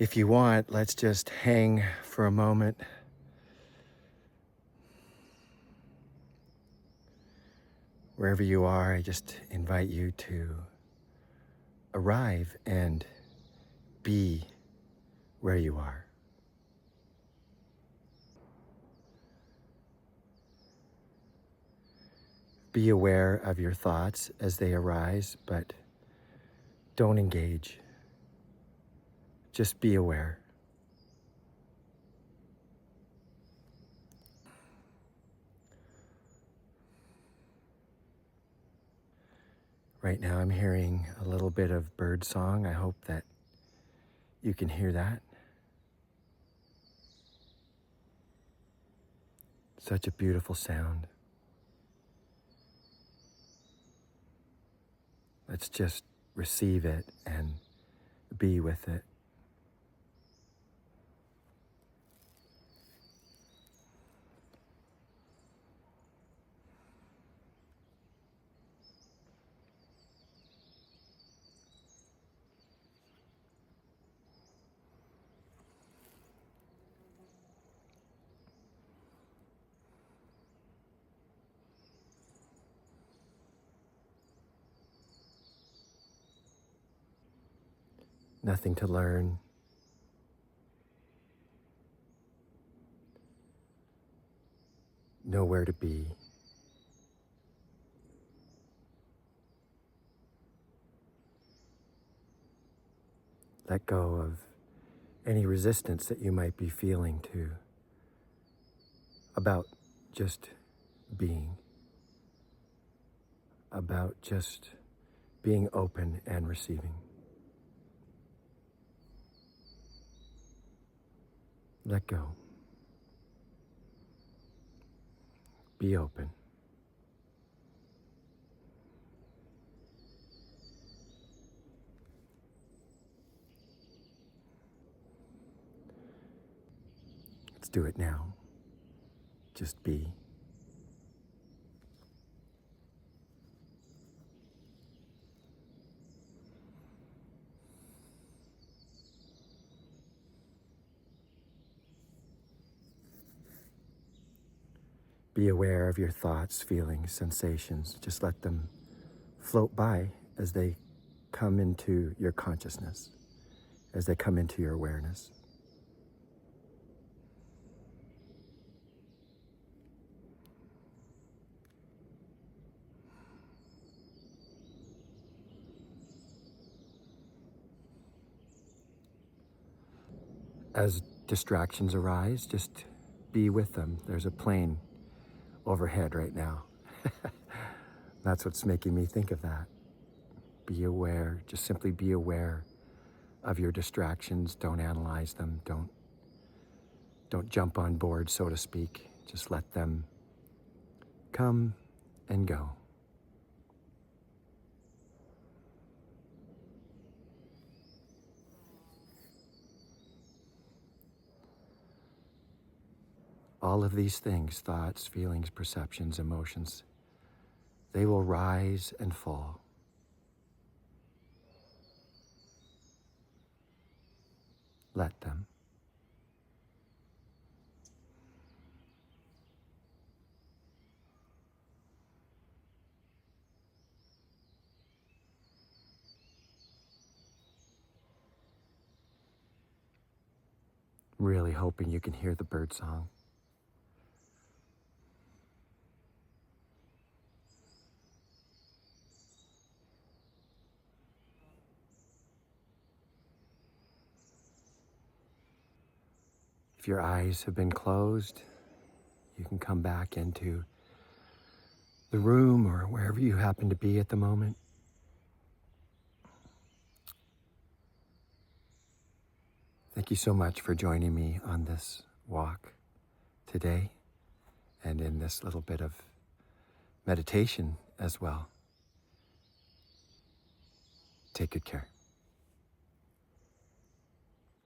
If you want, let's just hang for a moment. Wherever you are, I just invite you to arrive and be where you are. Be aware of your thoughts as they arise, but don't engage. Just be aware. Right now I'm hearing a little bit of birdsong. I hope that you can hear that. Such a beautiful sound. Let's just receive it and be with it. Nothing to learn. Nowhere to be. Let go of any resistance that you might be feeling about just being, about just being open and receiving. Let go. Be open. Let's do it now. Just be. Be aware of your thoughts, feelings, sensations. Just let them float by as they come into your consciousness, as they come into your awareness. As distractions arise, just be with them. There's a plane overhead right now. That's what's making me think of that. Be aware, just simply be aware of your distractions. Don't analyze them. Don't jump on board, so to speak. Just let them come and go. All of these things, thoughts, feelings, perceptions, emotions, they will rise and fall. Let them. Really hoping you can hear the birdsong. If your eyes have been closed, you can come back into the room or wherever you happen to be at the moment. Thank you so much for joining me on this walk today and in this little bit of meditation as well. Take good care.